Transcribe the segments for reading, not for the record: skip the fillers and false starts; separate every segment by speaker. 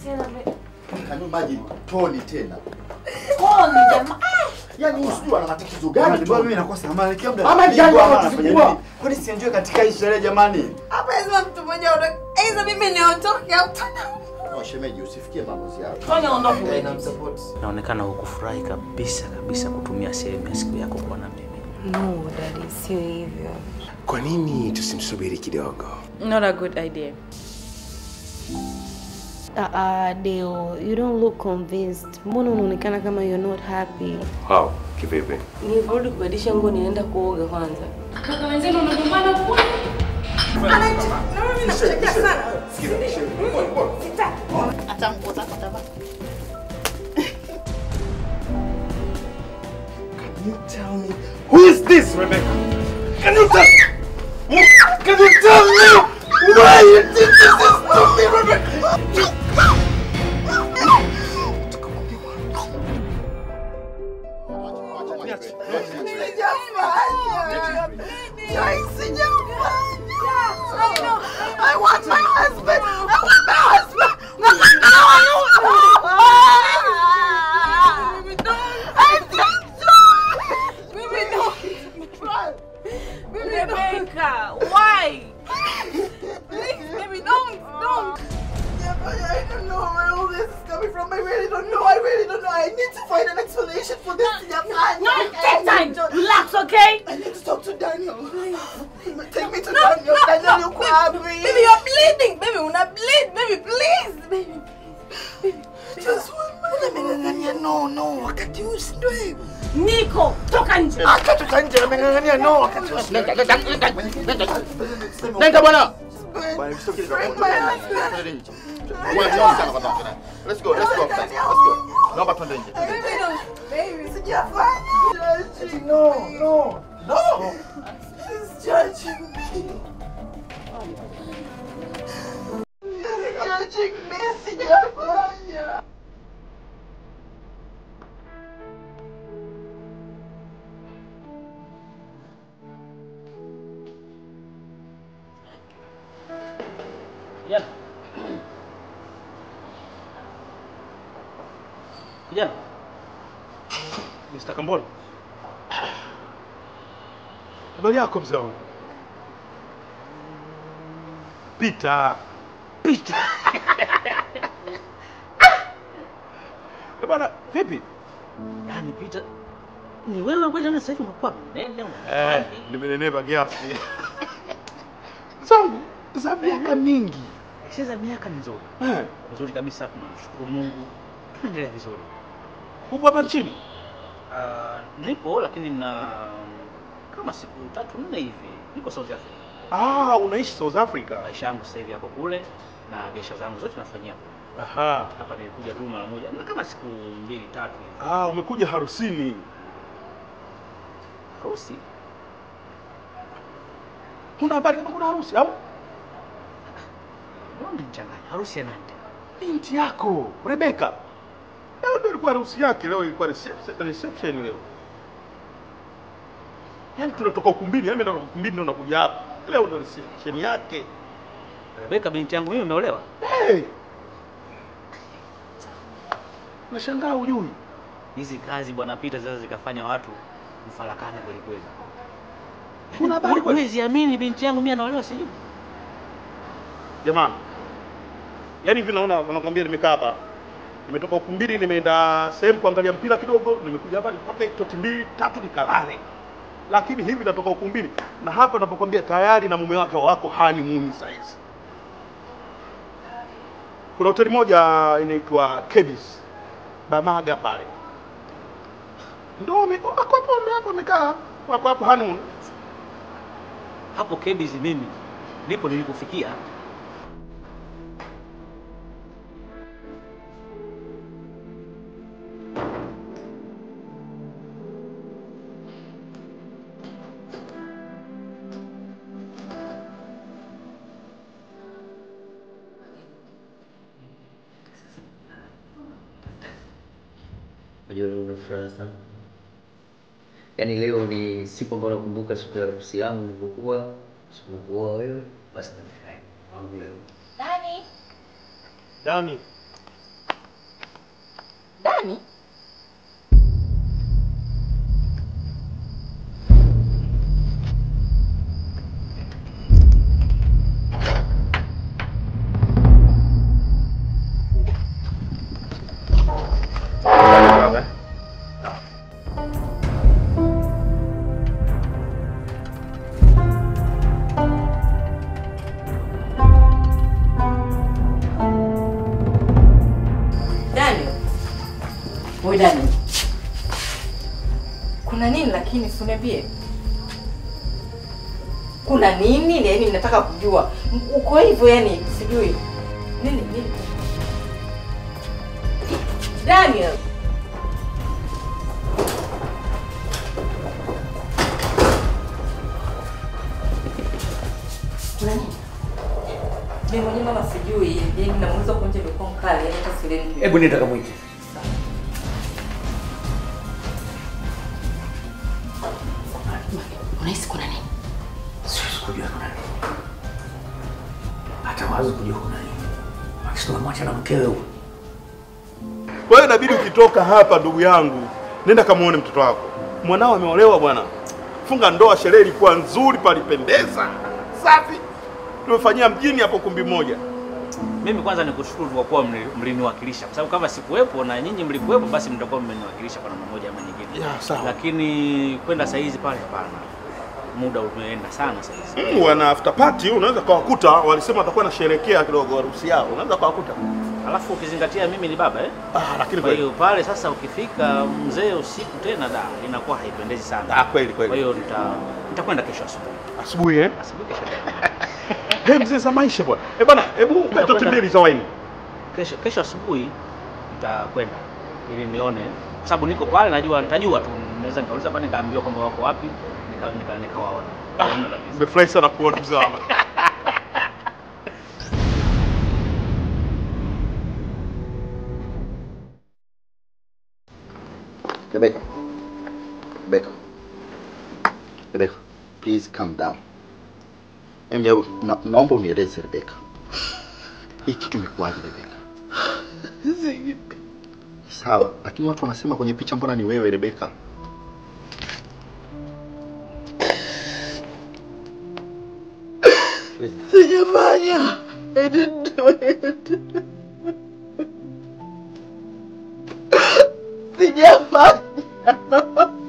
Speaker 1: tena be.
Speaker 2: Can you imagine Tony tena?
Speaker 1: Tony jamaa.
Speaker 2: Yaani usijua ana matatizo gani?
Speaker 3: Mbona mimi nakosa amani kila muda?
Speaker 2: Ama jana
Speaker 3: anafanya. Kwani sienjoy katika hii sherehe jamani?
Speaker 1: Hapa lazima mtu mmoja aondoke. Aidha mimi niondoke au Tony.
Speaker 2: Oh, shemeji usifikie maamuzi yako.
Speaker 1: Tony aondoke
Speaker 3: na support.
Speaker 4: Naonekana hukufurahi kabisa kutumia sehemu ya siku yako kwa na mimi.
Speaker 1: No, daddy, sio hivyo.
Speaker 5: Kwa nini tusimsubiri kidogo?
Speaker 6: Not a good idea.
Speaker 1: Deo, you don't look convinced. Mbona unaonekana kama you're not happy?
Speaker 5: How? Kivipi?
Speaker 1: Nilirudi kubadilisha nguo nienda kuoga kwanza. Kaka wenzenu unagombana kule? Na mimi nakuchekea sana. Sita. Acha nguo zako taba.
Speaker 3: Can you tell me who is this, Rebecca? Can you tell me why you did this to me, Rebecca?
Speaker 1: I want my husband! I want my husband! Rebecca, why? Please, baby, don't. I don't know where all this is coming from. I really don't know. I need to find an explanation for this.
Speaker 6: No, take time. Relax, okay?
Speaker 1: I need to talk to Daniel. Take me to Daniel. Daniel, you cry, baby. Baby, you're bleeding. Baby, you're not bleed. Baby, please. Baby. Just one minute. No. Wakati usindo hivi.
Speaker 6: Nico, toka nje.
Speaker 1: Akatoka nje amengangania no wakati usindo.
Speaker 2: Nenda bwana.
Speaker 1: Bring my husband.
Speaker 2: Let's go. Naomba twende nje.
Speaker 1: Baby, sijafanya. No. He's judging me. He's judging me, sijafanya.
Speaker 4: Kijana. Mr. Kambolo.
Speaker 3: Habari yako mzee wangu? Peter. Bwana, vipi?
Speaker 4: Yaani Peter, ni wewe kwenda na sasa hivi unakuwa mnene.
Speaker 3: Nimenenepa kiasi. Zangu za miaka mingi.
Speaker 4: Sasa miaka nzuri. Nzuri kabisa, tunamshukuru Mungu. Tunaendelea vizuri.
Speaker 3: Upo hapa nchini?
Speaker 4: Nipo lakini na kama siku 3-4 hivi niko South Africa.
Speaker 3: Unaishi South Africa?
Speaker 4: Maisha yangu sasa hivi hapo kule na biashara zangu zote nafanyia. Hapa nilikuja tu mara moja na kama siku 2-3 hivi.
Speaker 3: Umekuja harusini.
Speaker 4: Harusi?
Speaker 3: Kuna habari kama kuna harusi au?
Speaker 4: Mbona mchanganya? Harusi ya nani?
Speaker 3: Binti yako, Rebecca. Leo ndio ilikuwa harusi yake, leo ilikuwa reception leo. Yaani tunatoka ukumbini, yaani ndio ukumbini ndio nakuja hapa. Leo ndio reception yake.
Speaker 4: Rebecca binti yangu mimi umeolewa?
Speaker 3: Nashangaa hujui.
Speaker 4: Hizi kazi bwana Peter sasa zikafanya watu mfarakane kweli kweli.
Speaker 3: Kuna habari kweli?
Speaker 4: Huwezi amini binti yangu mimi anaolewa sijui.
Speaker 3: Jamani. Yaani hivi naona wanakuambia nimekaa hapa. Nimetoka ukumbini nimeenda sehemu kuangalia mpira kidogo, nimekuja hapa nipate toti 2-3 nikalale. Lakini hivi natoka ukumbini na hapa ninapokuambia tayari na mume wake wako honeymoon size. Kuna hoteli moja inaitwa Kebis. Bamaga pale. Ndio hapo amekaa hapo honeymoon.
Speaker 4: Hapo Kebis mimi ndipo nilikufikia.
Speaker 7: Unajua furaha sana. Yaani leo ni siku ambayo nakumbuka siku ya harusi yangu nilipokuwa wewe basi nafurahi. Wangu leo.
Speaker 1: Dani.
Speaker 3: Dani.
Speaker 1: Nani?
Speaker 6: Dani. Kuna nini lakini usiniambie? Kuna nini? Yaani nataka kujua. Uko hivyo yani sijui. Nini? Daniel. Kuna nini? Mimi mwenyewe mama sijui. Yaani namuuliza kwa nje ndio mkali, yaani hata sielewi.
Speaker 7: Hebu nenda kamwite.
Speaker 6: Unahisi kuna nini?
Speaker 7: Siwezi kujua kuna nini. Hata wazo kujua kuna nini. Akisema mwacha na mkewe huyo.
Speaker 3: Kwa hiyo inabidi ukitoka hapa ndugu yangu, nenda kamuone mtoto wako. Mwanao ameolewa bwana. Funga ndoa, sherehe ilikuwa nzuri, palipendeza. Safi. Tumefanyia mjini hapo kumbi moja.
Speaker 4: Mimi kwanza nikushukuru kwa kuwa mliniwakilisha. Kwa sababu kama sikuwepo na nyinyi mlikuwepo basi mtakuwa mmeniwakilisha kwa namna moja ama nyingine.
Speaker 3: Ya, sawa.
Speaker 4: Lakini kwenda saa hizi pale hapana. Muda umeenda sana saa hizi.
Speaker 3: Wana after party unaweza kuwakuta, walisema watakuwa na sherekea kidogo harusi yao. Unaweza kuwakuta.
Speaker 4: Alafu ukizingatia mimi ni baba
Speaker 3: lakini
Speaker 4: kwa hiyo pale sasa ukifika mzee usiku tena inakuwa haipendezi sana.
Speaker 3: Kweli.
Speaker 4: Kwa hiyo nitakwenda kesho asubuhi.
Speaker 3: Asubuhi
Speaker 4: Asubuhi kesho.
Speaker 3: Mzee za maisha bwana. Bwana, hebu mtoto mbili za waini.
Speaker 4: Kesho asubuhi nitakwenda ili nione kwa sababu niko pale nitajua tu naweza nikauliza pale nikaambiwa kwamba wako wapi nikawaona.
Speaker 3: Nimefurahi sana kuona mzee wangu.
Speaker 2: Rebecca, please calm down. Naomba unieleze Rebecca. Hii kitu imekuwaje Rebecca? Sawa, lakini watu wanasema kwenye picha mbona ni wewe Rebecca?
Speaker 1: Sijafanya. I didn't do it. Sijafanya.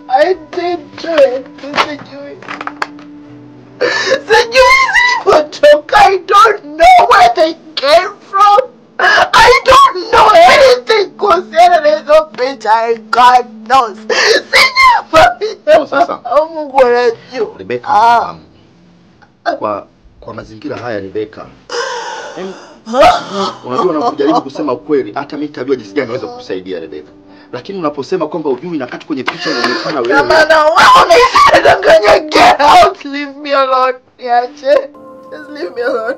Speaker 1: I didn't do it. Sijui zilipotoka. I don't know where they came from. I don't know anything concerning hizo picha. God knows. Sijafanya.
Speaker 2: Sasa.
Speaker 1: Mungu anajua.
Speaker 2: Rebecca, kwa mazingira haya Rebecca. Unajua unapojaribu kusema ukweli, hata mimi nitajua jinsi gani naweza kukusaidia Rebecca. Lakini unaposema kwamba ujui na kati kwenye picha unaonekana wewe.
Speaker 1: Maana wewe unanidanganya. Get out, leave me alone. Niache. Just leave me alone.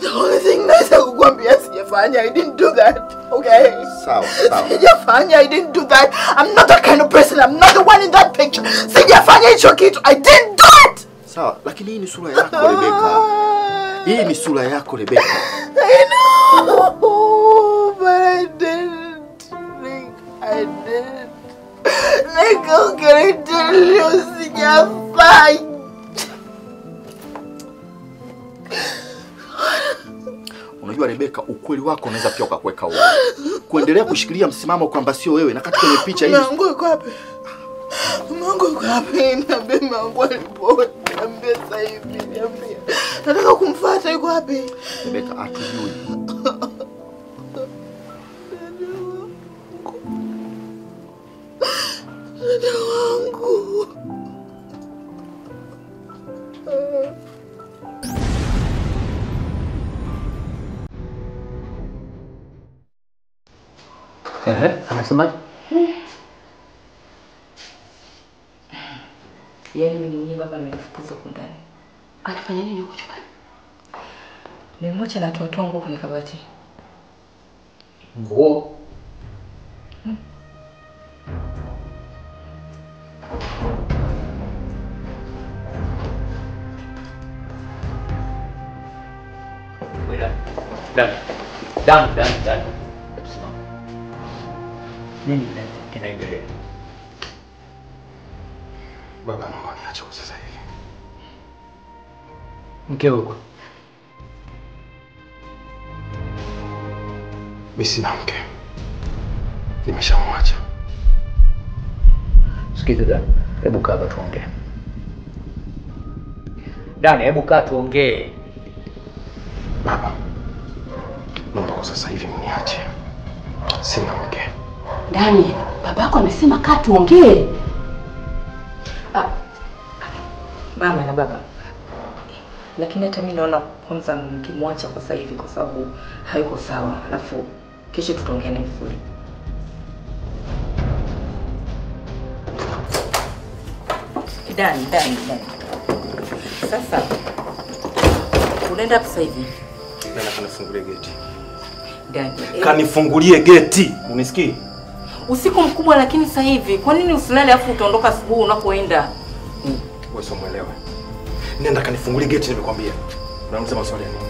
Speaker 1: The only thing naweza kukuambia sijafanya. I didn't do that. Okay?
Speaker 2: Sawa.
Speaker 1: Sijafanya. I didn't do that. I'm not that kind of person. I'm not the one in that picture. Sijafanya hicho kitu. I didn't do it.
Speaker 2: Sawa, lakini hii ni sura yako Rebecca. Hii ni sura yako Rebecca.
Speaker 1: I know, but I didn't. I didn't. Like, how can I tell you sijafanya?
Speaker 2: Unajua Rebecca, ukweli wako unaweza pia ukakuweka wewe. Kuendelea kushikilia msimamo kwamba sio wewe na kati kwenye picha hii.
Speaker 1: Mungu yuko wapi? Mungu yuko wapi? Niambie Mungu alipo. Niambie sasa hivi, niambie. Nataka kumfuata, yuko wapi?
Speaker 2: Rebecca, hatujui.
Speaker 1: Dada wangu.
Speaker 7: Anasemaje?
Speaker 6: Yaani mimi baba amenifukuza huko ndani.
Speaker 1: Anafanya nini huko chumbani?
Speaker 6: Nimemwacha na watoto wangu kwenye kabati.
Speaker 7: Nguo. Dan.
Speaker 4: Nini kinaendelea?
Speaker 5: Baba, naomba niache kwa sasa hivi.
Speaker 4: Mkeo huko.
Speaker 5: Mimi sina mke. Nimeshamwacha.
Speaker 4: Sikiza Dani, hebu kaa tuongee. Dani, hebu kaa tuongee.
Speaker 5: Baba, naomba kwa sasa hivi mniache. Sina mke.
Speaker 6: Dani, babako amesema kaa tuongee. Mama na baba. Lakini hata mimi naona kwanza mkimwacha kwa sasa hivi kwa sababu hayuko sawa. Alafu kesho tutaongea naye fully. Dani. Sasa unaenda sasa hivi?
Speaker 5: Nenda kanifungulie geti.
Speaker 6: Dani.
Speaker 5: Kanifungulie geti. Unisikia?
Speaker 6: Usiku mkubwa lakini sasa hivi. Kwa nini usilale afu utaondoka asubuhi unakoenda?
Speaker 5: Wewe sio muelewa. Nenda kanifungulie geti nimekwambia. Unauliza maswali ya nini?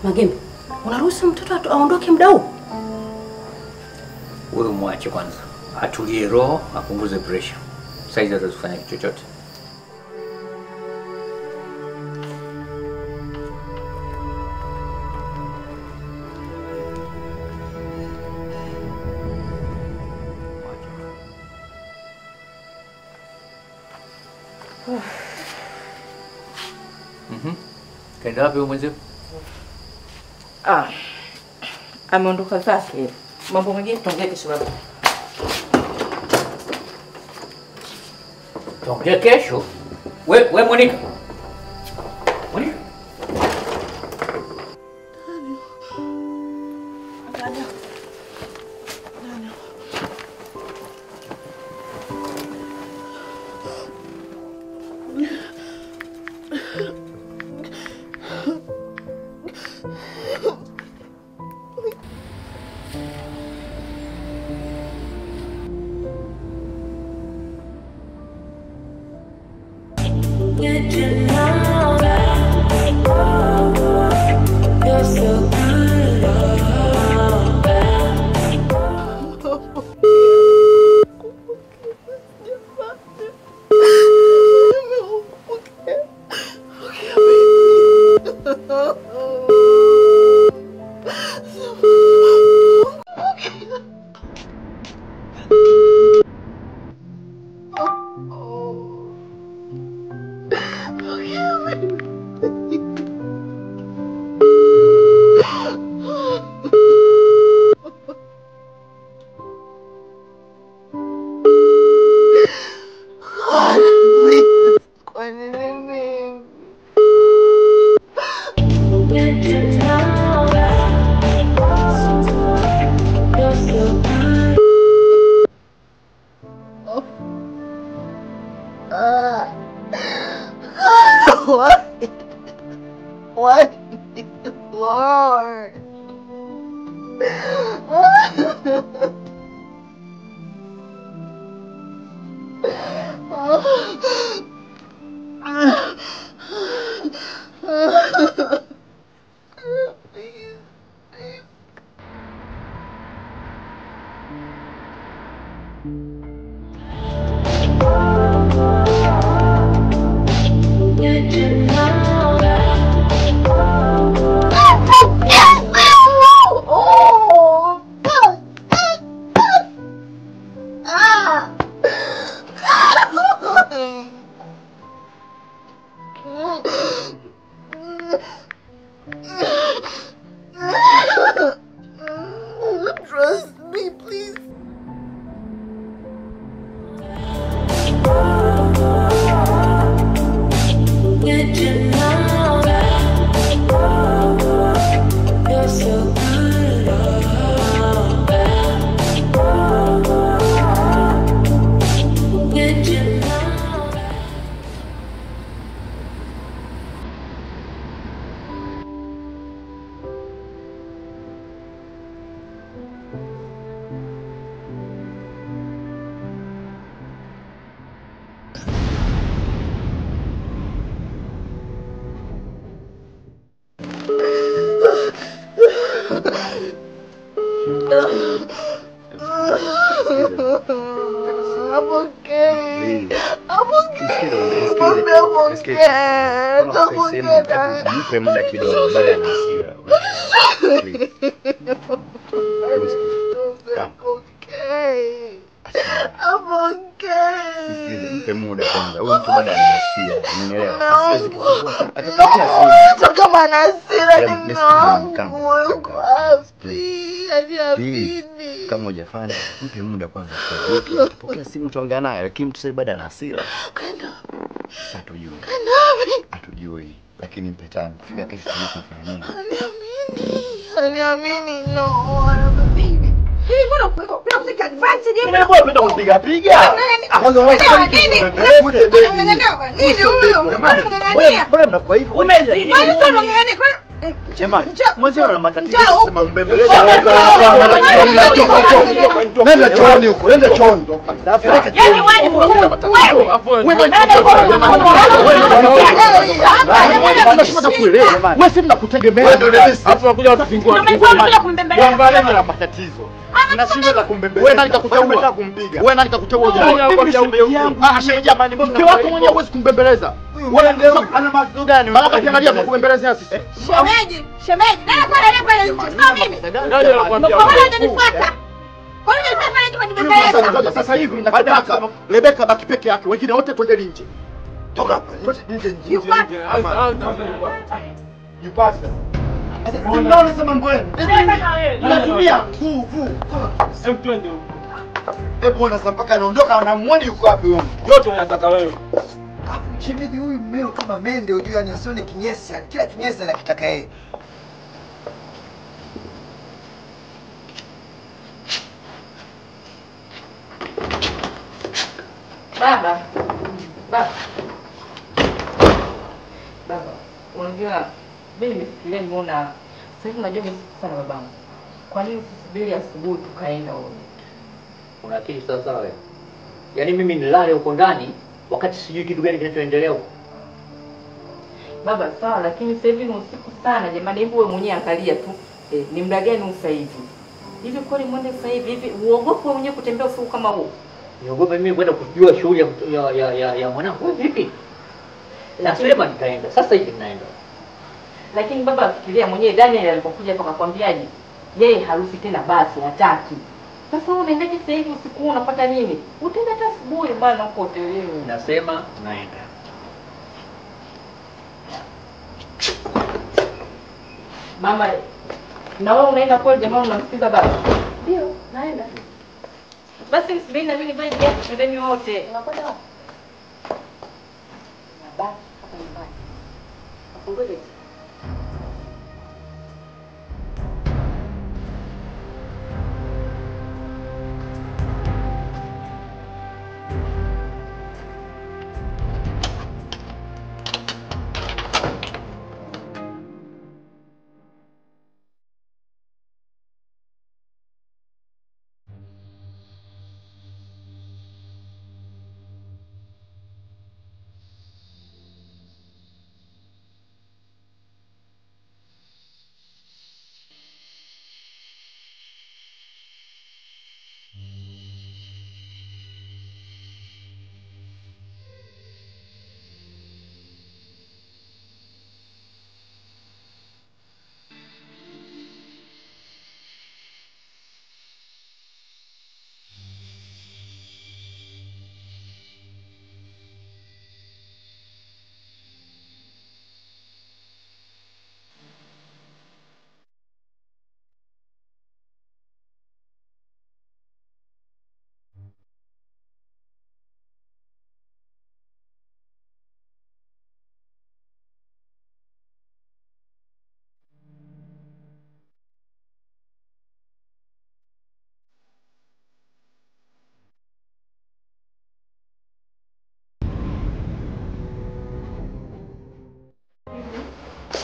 Speaker 6: Magembe, unaruhusu mtoto aondoke muda huu?
Speaker 4: Wewe mwache kwanza. Atulie roho, apunguze pressure. Saizi atafanya kitu chochote. Kaenda wapi mwenzio?
Speaker 6: Ameondoka zake. Mambo mengine tutaongea kesho baba.
Speaker 4: Tuongea kesho? We Monica. Monica.
Speaker 1: What? Lord. Trust me, please.
Speaker 2: Mpe muda kidogo baada ya hasira. Mpe muda kwanza. Huyo mtu baada ya hasira. Unielewa?
Speaker 1: Kama ana hasira ni wangu.
Speaker 2: Kama hujafanya, mpe muda kwanza. Pokea simu tuongea naye, lakini mtu sasa baada ya hasira.
Speaker 1: Kaenda.
Speaker 2: Hatujui. Hatujui. Lakini mpe time. Fika kesho tunafanya nini?
Speaker 1: Aniamini no. Mbona kuna kupiga advance je?
Speaker 2: Mbona unapenda kupiga piga? Kwanza wewe nini?
Speaker 1: Nini huyo?
Speaker 2: Mbona mnakuwa hivyo?
Speaker 1: Umezidi.
Speaker 2: Jamani, mwanzo ana matatizo sema mbembeleza. Nenda chooni huko, nenda chooni.
Speaker 1: Yaani
Speaker 2: wewe si mnakutegemea. Alafu unakuja utafingua. Kuangalia na matatizo. Na shida za kumbembeleza. Wewe nani kakuteua kumpiga? Wewe nani kakuteua yangu? Jamani, mke wako mwenyewe huwezi kumbembeleza. Wewe ndio ana mazoea gani? Mara kaangalia kwa kumbembelezea sisi.
Speaker 1: Shemeji, nani kwa nani pale nje? Sio mimi.
Speaker 2: Ndio anakuambia.
Speaker 1: Kwa nini unanifuata? Kwa nini unafanya nini nibembeleza?
Speaker 2: Sasa hivi nataka Rebeka baki peke yake, wengine wote twende nje. Toka hapa. Nje. Yupasa. Mbona sema mbona? Natumia nguvu.
Speaker 3: Twende huko.
Speaker 2: Mbona sasa mpaka anaondoka na mwani yuko wapi huyo?
Speaker 3: Yote unataka wewe.
Speaker 8: Shemeji huyu mmeo kama mende unajua yani asione kinyesi, kila kinyesi anakitaka yeye.
Speaker 6: Baba. Unajua mimi nifikiria nimeona sasa hivi unajua mimi sana babangu. Kwa nini usisubiri asubuhi tukaenda huko?
Speaker 7: Una akili sawa sawa wewe. Yaani mimi nilale huko ndani wakati sijui kitu gani kinachoendelea huko.
Speaker 6: Baba sawa, lakini sasa hivi ni usiku sana jamani, hebu wewe mwenyewe angalia tu. Ni muda gani sasa hivi? Hivi kwani mwende sasa hivi uogope mwenyewe kutembea usiku kama huo?
Speaker 7: Niogope mimi kwenda kujua shughuli ya mwanangu vipi? Na sema nitaenda. Sasa hivi ninaenda.
Speaker 6: Lakini baba fikiria mwenyewe Daniel alipokuja hapa akakwambiaje? Yeye harusi tena basi hataki. Sasa wewe unaendaje sasa hivi usiku unapata nini? Utaenda hata asubuhi bana huko hotelini.
Speaker 7: Nasema naenda.
Speaker 6: Mama, na wewe unaenda kwa jamaa unamsikiza baba? Ndio, naenda. Basi msubiri na mimi bali yako twendeni wote. Unakwenda wapi? Baba, hapa nyumbani. Afungue.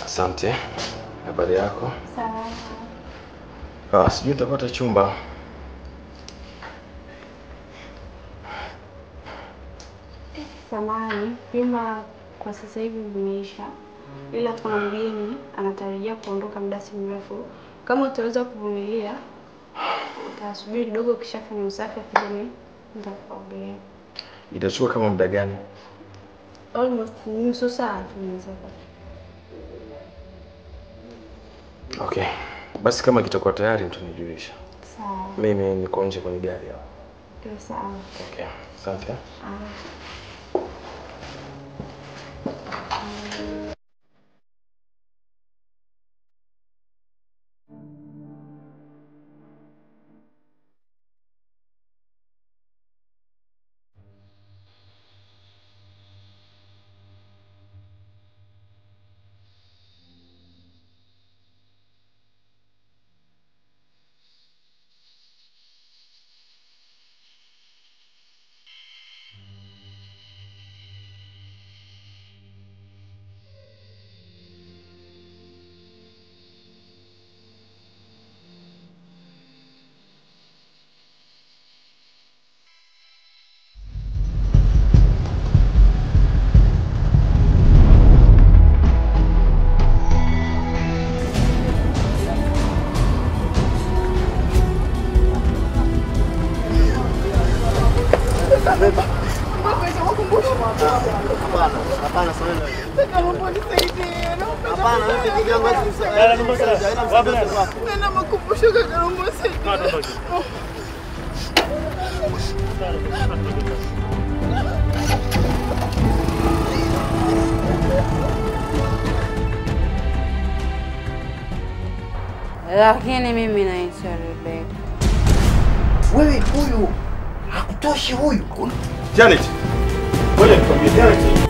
Speaker 5: Asante. Habari yako?
Speaker 9: Sawa.
Speaker 5: Sijui utapata chumba.
Speaker 9: Samahani, pima kwa sasa hivi vimeisha. Ila kuna mgeni anatarajia kuondoka muda si mrefu. Kama utaweza kuvumilia, utasubiri kidogo kisha fanya usafi akija nitakwambia.
Speaker 5: Itachukua kama muda gani?
Speaker 9: almost nusu saa tunaweza.
Speaker 5: Okay. Basi kama kitakuwa tayari mtanijulisha.
Speaker 9: Sawa.
Speaker 5: Mimi niko nje kwenye gari hapo.
Speaker 9: Sawa.
Speaker 5: Okay. Asante.
Speaker 10: Lakini mimi naitwa Rebecca.
Speaker 8: Wewe huyu hakutoshi huyu.
Speaker 3: Janet. Ngoja nikwambie Janet.